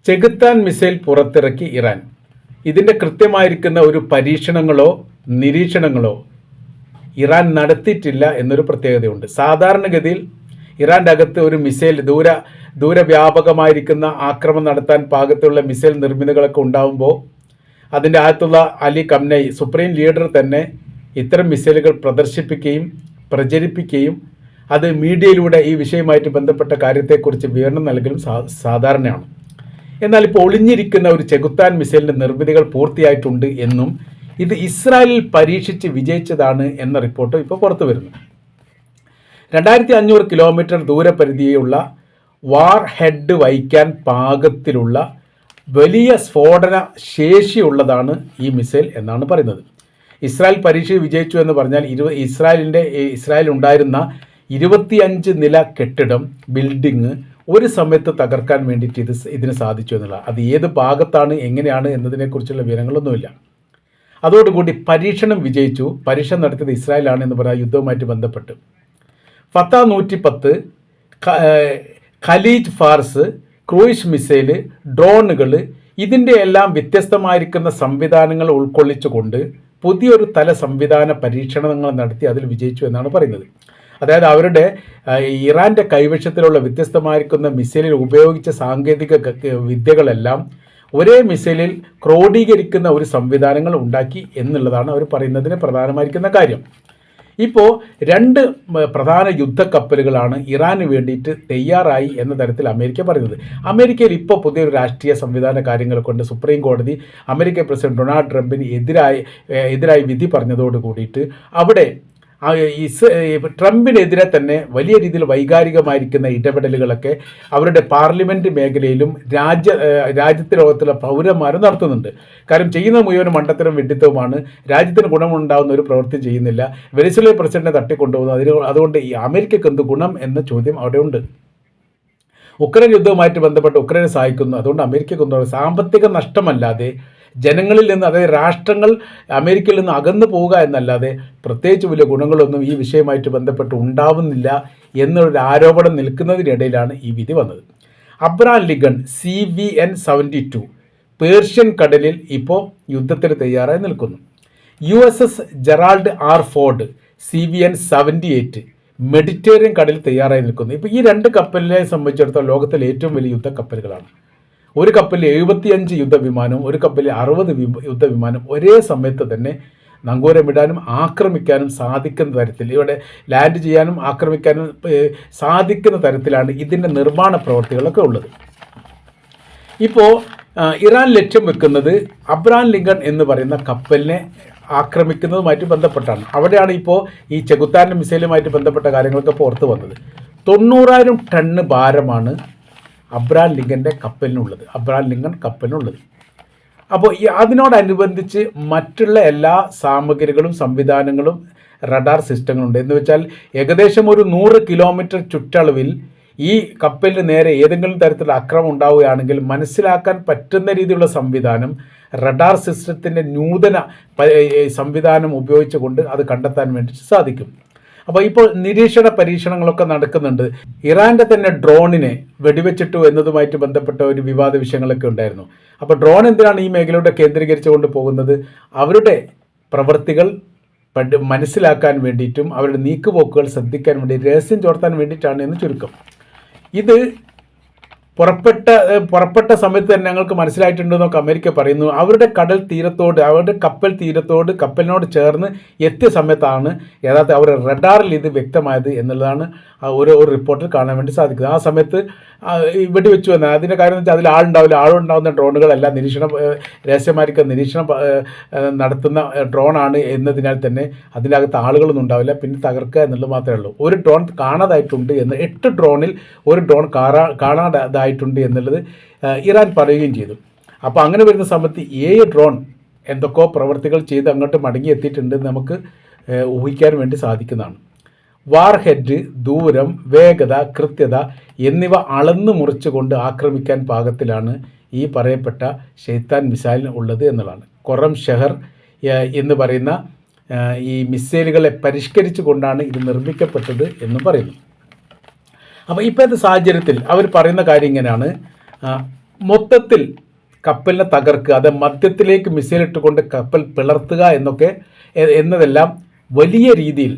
ചെകുത്താൻ മിസൈൽ പുറത്തിറക്കി ഇറാൻ. ഇതിൻ്റെ കൃത്യമായിരിക്കുന്ന ഒരു പരീക്ഷണങ്ങളോ നിരീക്ഷണങ്ങളോ ഇറാൻ നടത്തിയിട്ടില്ല എന്നൊരു പ്രത്യേകതയുണ്ട്. സാധാരണഗതിയിൽ ഇറാൻ്റെ അകത്ത് ഒരു മിസൈൽ ദൂരവ്യാപകമായിരിക്കുന്ന ആക്രമണം നടത്താൻ പാകത്തുള്ള മിസൈൽ നിർമ്മിതികളൊക്കെ ഉണ്ടാകുമ്പോൾ അതിൻ്റെ അകത്തുള്ള അലി ഖംനൈ സുപ്രീം ലീഡർ തന്നെ ഇത്തരം മിസൈലുകൾ പ്രദർശിപ്പിക്കുകയും പ്രചരിപ്പിക്കുകയും അത് മീഡിയയിലൂടെ ഈ വിഷയവുമായിട്ട് ബന്ധപ്പെട്ട കാര്യത്തെക്കുറിച്ച് വിവരണം നൽകലും സാധാരണയാണ്. എന്നാൽ ഇപ്പോൾ ഒളിഞ്ഞിരിക്കുന്ന ഒരു ചെകുത്താൻ മിസൈലിൻ്റെ നിർമ്മിതികൾ പൂർത്തിയായിട്ടുണ്ട് എന്നും ഇത് ഇസ്രായേലിൽ പരീക്ഷിച്ച് വിജയിച്ചതാണ് എന്ന റിപ്പോർട്ട് ഇപ്പോൾ പുറത്തു വരുന്നു. 2500 കിലോമീറ്റർ ദൂരപരിധിയുള്ള വാർ ഹെഡ് വഹിക്കാൻ പാകത്തിലുള്ള വലിയ സ്ഫോടന ശേഷിയുള്ളതാണ് ഈ മിസൈൽ എന്നാണ് പറയുന്നത്. ഇസ്രായേൽ പരീക്ഷ വിജയിച്ചു എന്ന് പറഞ്ഞാൽ ഇസ്രായേൽ ഉണ്ടായിരുന്ന 25 നില കെട്ടിടം ബിൽഡിങ് ഒരു സമയത്ത് തകർക്കാൻ വേണ്ടിയിട്ട് ഇതിന് സാധിച്ചു എന്നുള്ള. അത് ഏത് ഭാഗത്താണ് എങ്ങനെയാണ് എന്നതിനെക്കുറിച്ചുള്ള വിവരങ്ങളൊന്നുമില്ല. അതോടുകൂടി പരീക്ഷണം വിജയിച്ചു. പരീക്ഷണം നടത്തിയത് ഇസ്രായേലാണ് എന്ന് പറയുന്ന യുദ്ധവുമായിട്ട് ബന്ധപ്പെട്ട് ഫത്ത 110 ഖലീജ് ഫാർസ് ക്രൂയിസ് മിസൈൽ ഡ്രോണുകൾ ഇതിൻ്റെ എല്ലാം വ്യത്യസ്തമായിരിക്കുന്ന സംവിധാനങ്ങൾ ഉൾക്കൊള്ളിച്ചുകൊണ്ട് പുതിയൊരു തല സംവിധാന പരീക്ഷണങ്ങൾ നടത്തി അതിൽ വിജയിച്ചു എന്നാണ് പറയുന്നത്. അതായത് അവരുടെ ഇറാൻ്റെ കൈവശത്തിലുള്ള വ്യത്യസ്തമായിരിക്കുന്ന മിസൈലിൽ ഉപയോഗിച്ച സാങ്കേതിക വിദ്യകളെല്ലാം ഒരേ മിസൈലിൽ ക്രോഡീകരിക്കുന്ന ഒരു സംവിധാനങ്ങൾ ഉണ്ടാക്കി എന്നുള്ളതാണ് അവർ പറയുന്നതിന് പ്രധാനമായിരിക്കുന്ന കാര്യം. ഇപ്പോൾ 2 പ്രധാന യുദ്ധക്കപ്പലുകളാണ് ഇറാന് വേണ്ടിയിട്ട് തയ്യാറായി എന്ന തരത്തിൽ അമേരിക്ക പറയുന്നത്. അമേരിക്കയിൽ ഇപ്പോൾ പുതിയൊരു രാഷ്ട്രീയ സംവിധാന കാര്യങ്ങൾ കൊണ്ട് സുപ്രീം കോടതി അമേരിക്കൻ പ്രസിഡന്റ് ഡൊണാൾഡ് ട്രംപിന് എതിരായി വിധി പറഞ്ഞതോട് കൂടിയിട്ട് അവിടെ ട്രംപിനെതിരെ തന്നെ വലിയ രീതിയിൽ വൈകാരികമായിരിക്കുന്ന ഇടപെടലുകളൊക്കെ അവരുടെ പാർലമെൻറ്റ് മേഖലയിലും രാജ്യത്തെ ലോകത്തുള്ള പൗരന്മാരും നടത്തുന്നുണ്ട്. കാരണം ചെയ്യുന്ന മുഴുവൻ മണ്ടത്തരം വിഡിത്തവുമാണ്. രാജ്യത്തിന് ഗുണമുണ്ടാകുന്ന ഒരു പ്രവൃത്തി ചെയ്യുന്നില്ല. വെനസ്വേല പ്രസിഡന്റിനെ തട്ടിക്കൊണ്ടുപോകുന്നു. അതുകൊണ്ട് ഈ അമേരിക്കക്ക് എന്ത് ഗുണം എന്ന ചോദ്യം അവിടെ ഉണ്ട്. ഉക്രൈൻ യുദ്ധവുമായിട്ട് ബന്ധപ്പെട്ട് ഉക്രൈനെ സഹായിക്കുന്നു. അതുകൊണ്ട് അമേരിക്കക്ക് സാമ്പത്തിക നഷ്ടമല്ലാതെ ജനങ്ങളിൽ നിന്ന്, അതായത് രാഷ്ട്രങ്ങൾ അമേരിക്കയിൽ നിന്ന് അകന്നു പോവുക എന്നല്ലാതെ പ്രത്യേകിച്ച് വലിയ ഗുണങ്ങളൊന്നും ഈ വിഷയമായിട്ട് ബന്ധപ്പെട്ട് ഉണ്ടാവുന്നില്ല എന്നൊരു ആരോപണം നിൽക്കുന്നതിനിടയിലാണ് ഈ വിധി വന്നത്. അബ്രഹാം ലിങ്കൺ CVN 72 പേർഷ്യൻ കടലിൽ ഇപ്പോൾ യുദ്ധത്തിന് തയ്യാറായി നിൽക്കുന്നു. USS Gerald R. Ford CVN 78 Mediterranean കടലിൽ തയ്യാറായി നിൽക്കുന്നു. ഇപ്പോൾ ഈ 2 കപ്പലിനെ സംബന്ധിച്ചിടത്തോളം ലോകത്തിലെ ഏറ്റവും വലിയ യുദ്ധക്കപ്പലുകളാണ്. ഒരു കപ്പലിൽ 75 യുദ്ധവിമാനവും ഒരു കപ്പലിൽ 60 യുദ്ധവിമാനം ഒരേ സമയത്ത് തന്നെ നങ്കൂരമിടാനും ആക്രമിക്കാനും സാധിക്കുന്ന തരത്തിൽ, ഇവിടെ ലാൻഡ് ചെയ്യാനും ആക്രമിക്കാനും സാധിക്കുന്ന തരത്തിലാണ് ഇതിൻ്റെ നിർമ്മാണ പ്രവർത്തികളൊക്കെ ഉള്ളത്. ഇപ്പോൾ ഇറാൻ ലക്ഷ്യം വെക്കുന്നത് അബ്രഹാം ലിങ്കൺ എന്ന് പറയുന്ന കപ്പലിനെ ആക്രമിക്കുന്നതുമായിട്ട് ബന്ധപ്പെട്ടാണ്. അവിടെയാണ് ഇപ്പോൾ ഈ ചെകുത്താൻ മിസൈലുമായിട്ട് ബന്ധപ്പെട്ട കാര്യങ്ങളൊക്കെ പുറത്തു വന്നത്. 90,000 ടണ്ണ് ഭാരമാണ് അബ്രഹാം ലിങ്കൻ്റെ കപ്പലിനുള്ളത്. അപ്പോൾ അതിനോടനുബന്ധിച്ച് മറ്റുള്ള എല്ലാ സാമഗ്രികളും സംവിധാനങ്ങളും റഡാർ സിസ്റ്റങ്ങളുണ്ട്. എന്ന് വെച്ചാൽ ഏകദേശം ഒരു 100 കിലോമീറ്റർ ചുറ്റളവിൽ ഈ കപ്പലിന് നേരെ ഏതെങ്കിലും തരത്തിലുള്ള ആക്രമണം ഉണ്ടാവുകയാണെങ്കിൽ മനസ്സിലാക്കാൻ പറ്റുന്ന രീതിയിലുള്ള സംവിധാനം റഡാർ സിസ്റ്റത്തിൻ്റെ നൂതന സംവിധാനം ഉപയോഗിച്ചുകൊണ്ട് അത് കണ്ടെത്താൻ വേണ്ടി സാധിക്കും. അപ്പോൾ ഇപ്പോൾ നിരീക്ഷണ പരീക്ഷണങ്ങളൊക്കെ നടക്കുന്നുണ്ട്. ഇറാൻ്റെ തന്നെ ഡ്രോണിനെ വെടിവെച്ചിട്ടു എന്നതുമായിട്ട് ബന്ധപ്പെട്ട ഒരു വിവാദ വിഷയങ്ങളൊക്കെ ഉണ്ടായിരുന്നു. അപ്പോൾ ഡ്രോൺ എന്തിനാണ് ഈ മേഖലയുടെ കേന്ദ്രീകരിച്ചുകൊണ്ട് പോകുന്നത്? അവരുടെ പ്രവൃത്തികൾ മനസ്സിലാക്കാൻ വേണ്ടിയിട്ടും അവരുടെ നീക്കുപോക്കുകൾ ശ്രദ്ധിക്കാൻ വേണ്ടി, രഹസ്യം ചോർത്താൻ വേണ്ടിയിട്ടാണ് എന്ന് ചുരുക്കം. ഇത് പുറപ്പെട്ട സമയത്ത് തന്നെ ഞങ്ങൾക്ക് മനസ്സിലായിട്ടുണ്ടെന്നൊക്കെ അമേരിക്ക പറയുന്നു. അവരുടെ കപ്പലിനോട് ചേർന്ന് എത്തിയ സമയത്താണ് യഥാർത്ഥ അവർ റഡാറിൽ ഇത് വ്യക്തമായത് എന്നുള്ളതാണ് ഒരു റിപ്പോർട്ടിൽ കാണാൻ വേണ്ടി സാധിക്കുന്നത്. ആ സമയത്ത് വെടിവെച്ചു വന്നാൽ അതിൻ്റെ കാര്യം എന്ന് വെച്ചാൽ അതിൽ ആളുണ്ടാവുന്ന ഡ്രോണുകളല്ല രഹസ്യമായിരിക്കും നിരീക്ഷണം നടത്തുന്ന ഡ്രോണാണ് എന്നതിനാൽ തന്നെ അതിൻ്റെ അകത്ത് ആളുകളൊന്നും ഉണ്ടാവില്ല, പിന്നെ തകർക്കുക എന്നുള്ളത് മാത്രമേ ഉള്ളൂ. ഒരു ഡ്രോൺ കാണാതായിട്ടുണ്ട് എന്ന് 8 ഡ്രോണിൽ ഒരു ഡ്രോൺ കാണാതായിട്ടുണ്ട് എന്നുള്ളത് ഇറാൻ പറയുകയും ചെയ്തു. അപ്പോൾ അങ്ങനെ വരുന്ന സമയത്ത് 7 ഡ്രോൺ എന്തൊക്കെയോ പ്രവർത്തികൾ ചെയ്ത് അങ്ങോട്ട് മടങ്ങിയെത്തിയിട്ടുണ്ടെന്ന് നമുക്ക് ഊഹിക്കാൻ വേണ്ടി സാധിക്കുന്നതാണ്. വാർ ഹെഡ്, ദൂരം, വേഗത, കൃത്യത എന്നിവ അളന്നു മുറിച്ചുകൊണ്ട് ആക്രമിക്കാൻ പാകത്തിലാണ് ഈ പറയപ്പെട്ട ഷെയ്ത്താൻ മിസൈൽ ഉള്ളത് എന്നുള്ളതാണ്. ഖൊറം ഷെഹർ എന്ന് പറയുന്ന ഈ മിസൈലുകളെ പരിഷ്കരിച്ചു കൊണ്ടാണ് ഇത് നിർമ്മിക്കപ്പെട്ടത് എന്നും പറയുന്നു. അപ്പോൾ ഇപ്പോഴത്തെ സാഹചര്യത്തിൽ അവർ പറയുന്ന കാര്യം ഇങ്ങനെയാണ്. മൊത്തത്തിൽ കപ്പലിനെ തകർക്കുക, അത് മധ്യത്തിലേക്ക് മിസൈൽ ഇട്ടുകൊണ്ട് കപ്പൽ പിളർത്തുക എന്നതെല്ലാം വലിയ രീതിയിൽ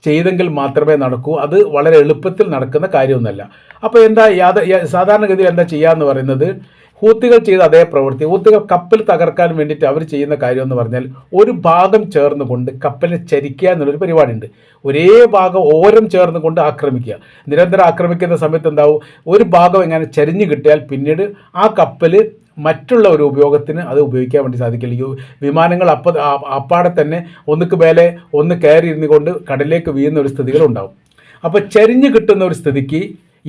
ചെയ്തെങ്കിൽ മാത്രമേ നടക്കൂ. അത് വളരെ എളുപ്പത്തിൽ നടക്കുന്ന കാര്യമൊന്നുമല്ല. അപ്പോൾ സാധാരണഗതിയിൽ എന്താ ചെയ്യുക പറയുന്നത്, ഹൂത്തികൾ ചെയ്ത അതേ പ്രവൃത്തി, ഹൂത്തികൾ കപ്പൽ തകർക്കാൻ വേണ്ടിയിട്ട് അവർ ചെയ്യുന്ന കാര്യം എന്ന് പറഞ്ഞാൽ ഒരു ഭാഗം ചേർന്നുകൊണ്ട് കപ്പലിനെ ചരിക്കുക എന്നുള്ളൊരു പരിപാടിയുണ്ട്. ഒരേ ഭാഗം ഓരം ചേർന്നുകൊണ്ട് ആക്രമിക്കുക. നിരന്തരം ആക്രമിക്കുന്ന സമയത്ത് എന്താവും, ഒരു ഭാഗം എങ്ങനെ ചരിഞ്ഞു കിട്ടിയാൽ പിന്നീട് ആ കപ്പൽ മറ്റുള്ള ഒരു ഉപയോഗത്തിന് അത് ഉപയോഗിക്കാൻ വേണ്ടി സാധിക്കില്ല. ഈ വിമാനങ്ങൾ അപ്പാടെ തന്നെ ഒന്നുക്ക് മേലെ ഒന്ന് കയറി ഇരുന്നു കൊണ്ട് കടലിലേക്ക് വീഴുന്ന ഒരു സ്ഥിതികളുണ്ടാവും. അപ്പോൾ ചരിഞ്ഞു കിട്ടുന്ന ഒരു സ്ഥിതിക്ക്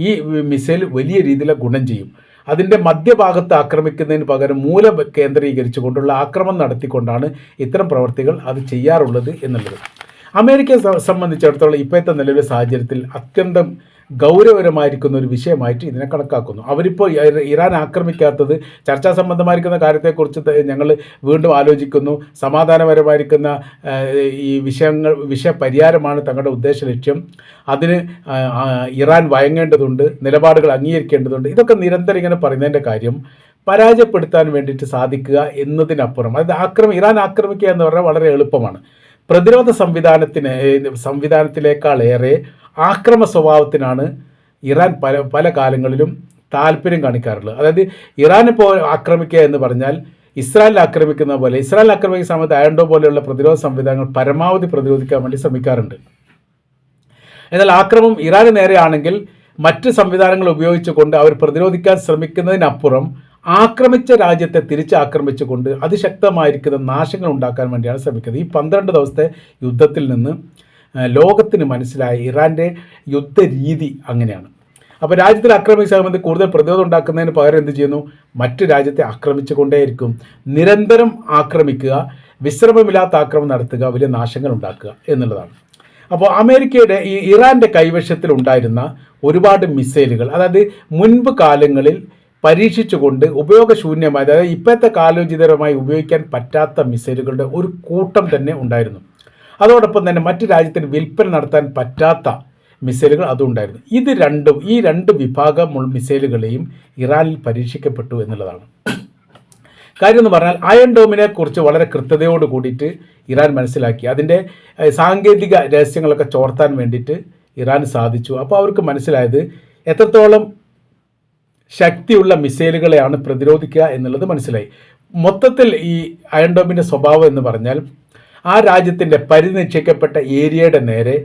ഈ മിസൈൽ വലിയ രീതിയിൽ ഗുണം ചെയ്യും. അതിൻ്റെ മധ്യഭാഗത്ത് ആക്രമിക്കുന്നതിന് പകരം മൂല കേന്ദ്രീകരിച്ചുകൊണ്ടുള്ള ആക്രമണം നടത്തിക്കൊണ്ടാണ് ഇത്തരം പ്രവർത്തികൾ അത് ചെയ്യാറുള്ളത് എന്നുള്ളത് അമേരിക്കയെ സംബന്ധിച്ചിടത്തോളം ഇപ്പോഴത്തെ നിലവിലെ സാഹചര്യത്തിൽ അത്യന്തം ഗൗരവകരമായിരിക്കുന്ന ഒരു വിഷയമായിട്ട് ഇതിനെ കണക്കാക്കുന്നു. അവരിപ്പോൾ ഇറാൻ ആക്രമിക്കാത്തത് ചർച്ചാ സംബന്ധമായിരിക്കുന്ന കാര്യത്തെക്കുറിച്ച് ഞങ്ങൾ വീണ്ടും ആലോചിക്കുന്നു. സമാധാനപരമായിരിക്കുന്ന ഈ വിഷയപരിഹാരമാണ് തങ്ങളുടെ ഉദ്ദേശ ലക്ഷ്യം. അതിന് ഇറാൻ വഴങ്ങേണ്ടതുണ്ട്, നിലപാടുകൾ അംഗീകരിക്കേണ്ടതുണ്ട്. ഇതൊക്കെ നിരന്തരം ഇങ്ങനെ പറയുന്നതിൻ്റെ കാര്യം പരാജയപ്പെടുത്താൻ വേണ്ടിയിട്ട് സാധിക്കുക എന്നതിനപ്പുറം, അതായത് ഇറാൻ ആക്രമിക്കുക എന്ന് പറഞ്ഞാൽ വളരെ എളുപ്പമാണ്. പ്രതിരോധ സംവിധാനത്തിലേക്കാളേറെ ആക്രമ സ്വഭാവത്തിനാണ് ഇറാൻ പല കാലങ്ങളിലും താല്പര്യം കാണിക്കാറുള്ളത്. അതായത് ഇറാനെ ആക്രമിക്കുക എന്ന് പറഞ്ഞാൽ ഇസ്രായേൽ ആക്രമിക്കുന്ന പോലെ, ഇസ്രായേൽ ആക്രമിക്കുന്ന സമയത്ത് അയൺ ഡോം പോലെയുള്ള പ്രതിരോധ സംവിധാനങ്ങൾ പരമാവധി പ്രതിരോധിക്കാൻ വേണ്ടി ശ്രമിക്കാറുണ്ട്. എന്നാൽ ആക്രമണം ഇറാന് നേരെയാണെങ്കിൽ മറ്റ് സംവിധാനങ്ങൾ ഉപയോഗിച്ചുകൊണ്ട് അവർ പ്രതിരോധിക്കാൻ ശ്രമിക്കുന്നതിനപ്പുറം ആക്രമിച്ച രാജ്യത്തെ തിരിച്ചാക്രമിച്ചുകൊണ്ട് അതിശക്തമായിരിക്കുന്ന നാശങ്ങൾ ഉണ്ടാക്കാൻ വേണ്ടിയാണ് ശ്രമിക്കുന്നത്. ഈ 12 ദിവസത്തെ യുദ്ധത്തിൽ നിന്ന് ലോകത്തിന് മനസ്സിലായ ഇറാൻ്റെ യുദ്ധരീതി അങ്ങനെയാണ്. അപ്പോൾ രാജ്യത്തിൽ ആക്രമിച്ച സംബന്ധിച്ച് കൂടുതൽ പ്രതിരോധം ഉണ്ടാക്കുന്നതിന് പകരം എന്ത് ചെയ്യുന്നു, മറ്റു രാജ്യത്തെ ആക്രമിച്ചുകൊണ്ടേയിരിക്കും. നിരന്തരം ആക്രമിക്കുക, വിശ്രമമില്ലാത്ത ആക്രമണം നടത്തുക, വലിയ നാശങ്ങൾ ഉണ്ടാക്കുക എന്നുള്ളതാണ്. അപ്പോൾ അമേരിക്കയുടെ ഈ ഇറാൻ്റെ കൈവശത്തിലുണ്ടായിരുന്ന ഒരുപാട് മിസൈലുകൾ, അതായത് മുൻപ് കാലങ്ങളിൽ പരീക്ഷിച്ചുകൊണ്ട് ഉപയോഗശൂന്യമായ, അതായത് ഇപ്പോഴത്തെ കാലോചിതപരമായി ഉപയോഗിക്കാൻ പറ്റാത്ത മിസൈലുകളുടെ ഒരു കൂട്ടം തന്നെ ഉണ്ടായിരുന്നു. അതോടൊപ്പം തന്നെ മറ്റ് രാജ്യത്തിന് വിൽപ്പന നടത്താൻ പറ്റാത്ത മിസൈലുകൾ അതും ഉണ്ടായിരുന്നു. ഈ രണ്ട് വിഭാഗം മിസൈലുകളെയും ഇറാനിൽ പരീക്ഷിക്കപ്പെട്ടു എന്നുള്ളതാണ് കാര്യം. എന്ന് പറഞ്ഞാൽ അയൺ ഡോമിനെ കുറിച്ച് വളരെ കൃത്യതയോട് കൂടിയിട്ട് ഇറാൻ മനസ്സിലാക്കി. അതിൻ്റെ സാങ്കേതിക രഹസ്യങ്ങളൊക്കെ ചോർത്താൻ വേണ്ടിയിട്ട് ഇറാന് സാധിച്ചു. അപ്പോൾ അവർക്ക് മനസ്സിലായത് എത്രത്തോളം ശക്തിയുള്ള മിസൈലുകളെയാണ് പ്രതിരോധിക്കുക എന്നുള്ളത് മനസ്സിലായി. മൊത്തത്തിൽ ഈ അയൺ ഡോമിൻ്റെ സ്വഭാവം എന്ന് പറഞ്ഞാൽ ആ രാജ്യത്തിൻ്റെ പരിനിശ്ചയിക്കപ്പെട്ട ഏരിയയുടെ നേരെ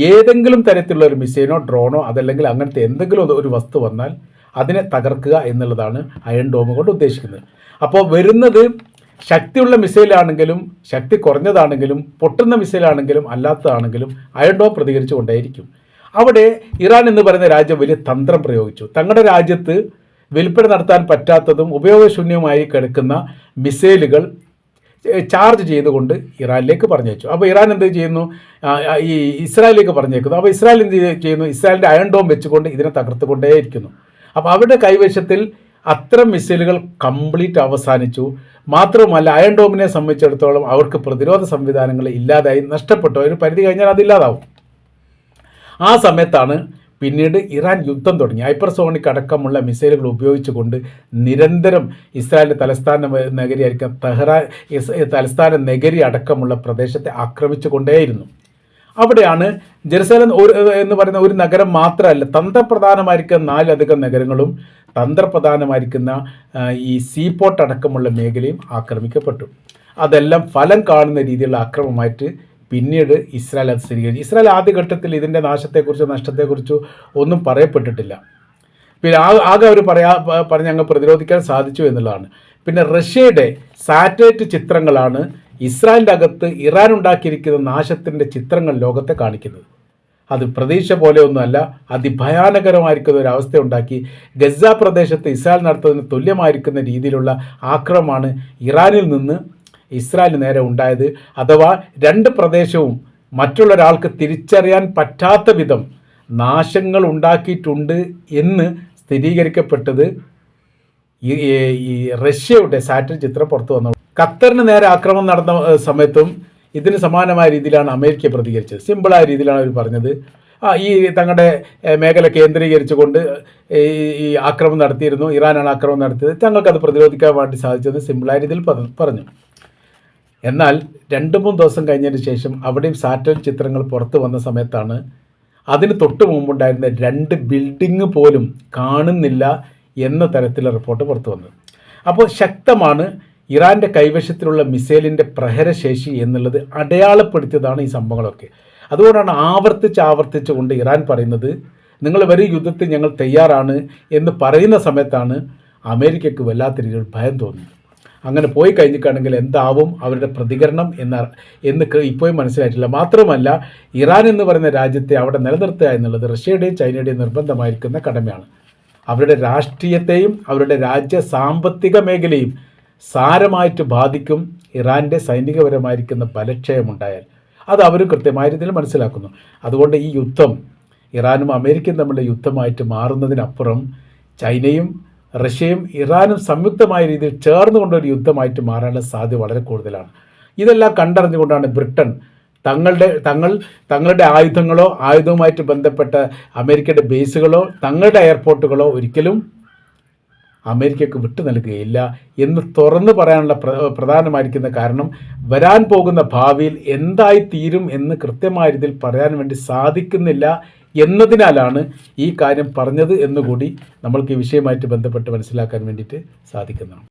ഏതെങ്കിലും തരത്തിലുള്ള ഒരു മിസൈലോ ഡ്രോണോ അതല്ലെങ്കിൽ അങ്ങനത്തെ എന്തെങ്കിലും ഒരു വസ്തു വന്നാൽ അതിനെ തകർക്കുക എന്നുള്ളതാണ് അയൺ ഡോം കൊണ്ട് ഉദ്ദേശിക്കുന്നത്. അപ്പോൾ വരുന്നത് ശക്തിയുള്ള മിസൈലാണെങ്കിലും ശക്തി കുറഞ്ഞതാണെങ്കിലും പൊട്ടുന്ന മിസൈലാണെങ്കിലും അല്ലാത്തതാണെങ്കിലും അയൺ ഡോം പ്രതികരിച്ചു കൊണ്ടേയിരിക്കും. അവിടെ ഇറാൻ എന്ന് പറയുന്ന രാജ്യം വലിയ തന്ത്രം പ്രയോഗിച്ചു. തങ്ങളുടെ രാജ്യത്ത് വിൽപ്പന നടത്താൻ പറ്റാത്തതും ഉപയോഗശൂന്യവുമായി കിടക്കുന്ന മിസൈലുകൾ ചാർജ് ചെയ്തുകൊണ്ട് ഇറാനിലേക്ക് പറഞ്ഞയച്ചു. അപ്പോൾ ഇറാൻ എന്ത് ചെയ്യുന്നു, ഈ ഇസ്രായേലിലേക്ക് പറഞ്ഞേക്കുന്നു. അപ്പോൾ ഇസ്രായേൽ എന്ത് ചെയ്യുന്നു, ഇസ്രായേലിൻ്റെ അയൺ ഡോം വെച്ചുകൊണ്ട് ഇതിനെ തകർത്തുകൊണ്ടേയിരിക്കുന്നു. അപ്പോൾ അവരുടെ കൈവശത്തിൽ അത്തരം മിസൈലുകൾ കംപ്ലീറ്റ് അവസാനിച്ചു. മാത്രവുമല്ല അയൺ ഡോമിനെ സംബന്ധിച്ചിടത്തോളം അവർക്ക് പ്രതിരോധ സംവിധാനങ്ങൾ ഇല്ലാതായി, നഷ്ടപ്പെട്ടു. ഒരു പരിധി കഴിഞ്ഞാൽ അതില്ലാതാവും. ആ സമയത്താണ് പിന്നീട് ഇറാൻ യുദ്ധം തുടങ്ങി. ഹൈപ്പർസോണിക് അടക്കമുള്ള മിസൈലുകൾ ഉപയോഗിച്ചുകൊണ്ട് നിരന്തരം ഇസ്രായേലിൻ്റെ തലസ്ഥാന നഗരിയായിരിക്കും തലസ്ഥാന നഗരി അടക്കമുള്ള പ്രദേശത്തെ ആക്രമിച്ചു കൊണ്ടേയിരുന്നു. അവിടെയാണ് ജെറുസലേം എന്ന് പറയുന്ന ഒരു നഗരം മാത്രമല്ല, തന്ത്രപ്രധാനമായിരിക്കുന്ന 4 നഗരങ്ങളും തന്ത്രപ്രധാനമായിരിക്കുന്ന ഈ സീപോർട്ട് അടക്കമുള്ള മേഖലയും ആക്രമിക്കപ്പെട്ടു. അതെല്ലാം ഫലം കാണുന്ന രീതിയിലുള്ള ആക്രമണമായിട്ട് പിന്നീട് ഇസ്രായേൽ അത് സ്ഥിരീകരിച്ചു. ഇസ്രായേൽ ആദ്യഘട്ടത്തിൽ ഇതിൻ്റെ നാശത്തെക്കുറിച്ചോ നഷ്ടത്തെക്കുറിച്ചോ ഒന്നും പറയപ്പെട്ടിട്ടില്ല. പിന്നെ ആകെ അവർ പറഞ്ഞ് അങ്ങ് പ്രതിരോധിക്കാൻ സാധിച്ചു എന്നുള്ളതാണ്. പിന്നെ റഷ്യയുടെ സാറ്റലൈറ്റ് ചിത്രങ്ങളാണ് ഇസ്രായേലിൻ്റെ അകത്ത് ഇറാൻ ഉണ്ടാക്കിയിരിക്കുന്ന നാശത്തിൻ്റെ ചിത്രങ്ങൾ ലോകത്തെ കാണിക്കുന്നത്. അത് പ്രതീക്ഷ പോലെയൊന്നുമല്ല, അതിഭയാനകരമായിരിക്കുന്ന ഒരു അവസ്ഥ ഉണ്ടാക്കി. ഗസ പ്രദേശത്ത് ഇസ്രായേൽ നടത്തുന്നതിന് തുല്യമായിരിക്കുന്ന രീതിയിലുള്ള ആക്രമണമാണ് ഇറാനിൽ നിന്ന് ഇസ്രായേലിന് നേരെ ഉണ്ടായത്. അഥവാ 2 പ്രദേശവും മറ്റുള്ള ഒരാൾക്ക് തിരിച്ചറിയാൻ പറ്റാത്ത വിധം നാശങ്ങൾ ഉണ്ടാക്കിയിട്ടുണ്ട് എന്ന് സ്ഥിരീകരിക്കപ്പെട്ടത് ഈ റഷ്യയുടെ സാറ്റലൈറ്റ് ചിത്രം പുറത്തു വന്നു. ഖത്തറിന് നേരെ ആക്രമണം നടന്ന സമയത്തും ഇതിന് സമാനമായ രീതിയിലാണ് അമേരിക്ക പ്രതികരിച്ചത്. സിമ്പിളായ രീതിയിലാണ് അവർ പറഞ്ഞത്. ഈ തങ്ങളുടെ മേഖല കേന്ദ്രീകരിച്ചുകൊണ്ട് ഈ ആക്രമണം നടത്തിയിരുന്നു, ഇറാനാണ് ആക്രമണം നടത്തിയത്, തങ്ങൾക്കത് പ്രതിരോധിക്കാൻ വേണ്ടി സാധിച്ചത് സിമ്പിളായ രീതിയിൽ പറഞ്ഞു. എന്നാൽ 2-3 ദിവസം കഴിഞ്ഞതിന് ശേഷം അവിടെയും സാറ്റലൈറ്റ് ചിത്രങ്ങൾ പുറത്തു വന്ന സമയത്താണ് അതിന് തൊട്ട് മുമ്പുണ്ടായിരുന്ന 2 ബിൽഡിങ് പോലും കാണുന്നില്ല എന്ന തരത്തിലുള്ള റിപ്പോർട്ട് പുറത്തു വന്നത്. അപ്പോൾ ശക്തമാണ് ഇറാൻ്റെ കൈവശത്തിലുള്ള മിസൈലിൻ്റെ പ്രഹരശേഷി എന്നുള്ളത് അടയാളപ്പെടുത്തിയതാണ് ഈ സംഭവങ്ങളൊക്കെ. അതുകൊണ്ടാണ് ആവർത്തിച്ചുകൊണ്ട് ഇറാൻ പറയുന്നത് നിങ്ങൾ വരും യുദ്ധത്തിൽ ഞങ്ങൾ തയ്യാറാണ് എന്ന് പറയുന്ന സമയത്താണ് അമേരിക്കയ്ക്ക് വല്ലാത്ത രീതിയിൽ ഭയം തോന്നുന്നത്. അങ്ങനെ പോയി കഴിഞ്ഞിട്ടാണെങ്കിൽ എന്താവും അവരുടെ പ്രതികരണം എന്ന് ഇപ്പോഴും മനസ്സിലായിട്ടില്ല. മാത്രമല്ല ഇറാൻ എന്ന് പറയുന്ന രാജ്യത്തെ അവിടെ നിലനിർത്തുക എന്നുള്ളത് റഷ്യയുടെയും ചൈനയുടെയും നിർബന്ധമായിരിക്കുന്ന കടമയാണ്. അവരുടെ രാഷ്ട്രീയത്തെയും അവരുടെ രാജ്യ സാമ്പത്തിക മേഖലയും സാരമായിട്ട് ബാധിക്കും ഇറാൻ്റെ സൈനികപരമായിരിക്കുന്ന ബലക്ഷയമുണ്ടായാൽ. അത് അവർ കൃത്യമായ രീതിയിൽ മനസ്സിലാക്കുന്നു. അതുകൊണ്ട് ഈ യുദ്ധം ഇറാനും അമേരിക്കയും തമ്മിലുള്ള യുദ്ധമായിട്ട് മാറുന്നതിനപ്പുറം ചൈനയും റഷ്യയും ഇറാനും സംയുക്തമായ രീതിയിൽ ചേർന്നുകൊണ്ടൊരു യുദ്ധമായിട്ട് മാറാനുള്ള സാധ്യത വളരെ കൂടുതലാണ്. ഇതെല്ലാം കണ്ടറിഞ്ഞുകൊണ്ടാണ് ബ്രിട്ടൻ തങ്ങളുടെ ആയുധവുമായിട്ട് ബന്ധപ്പെട്ട അമേരിക്കയുടെ ബേസുകളോ തങ്ങളുടെ എയർപോർട്ടുകളോ ഒരിക്കലും അമേരിക്കയ്ക്ക് വിട്ടു നൽകുകയില്ല എന്ന് തുറന്നു പറയാനുള്ള പ്രധാനമായിരിക്കുന്ന കാരണം വരാൻ പോകുന്ന ഭാവിയിൽ എന്തായി തീരും എന്ന് കൃത്യമായ രീതിയിൽ പറയാൻ വേണ്ടി സാധിക്കുന്നില്ല എന്നതിനാലാണ് ഈ കാര്യം പറഞ്ഞത് എന്നുകൂടി നമ്മൾക്ക് ഈ വിഷയമായിട്ട് ബന്ധപ്പെട്ട് മനസ്സിലാക്കാൻ വേണ്ടിയിട്ട് സാധിക്കുന്നതാണ്.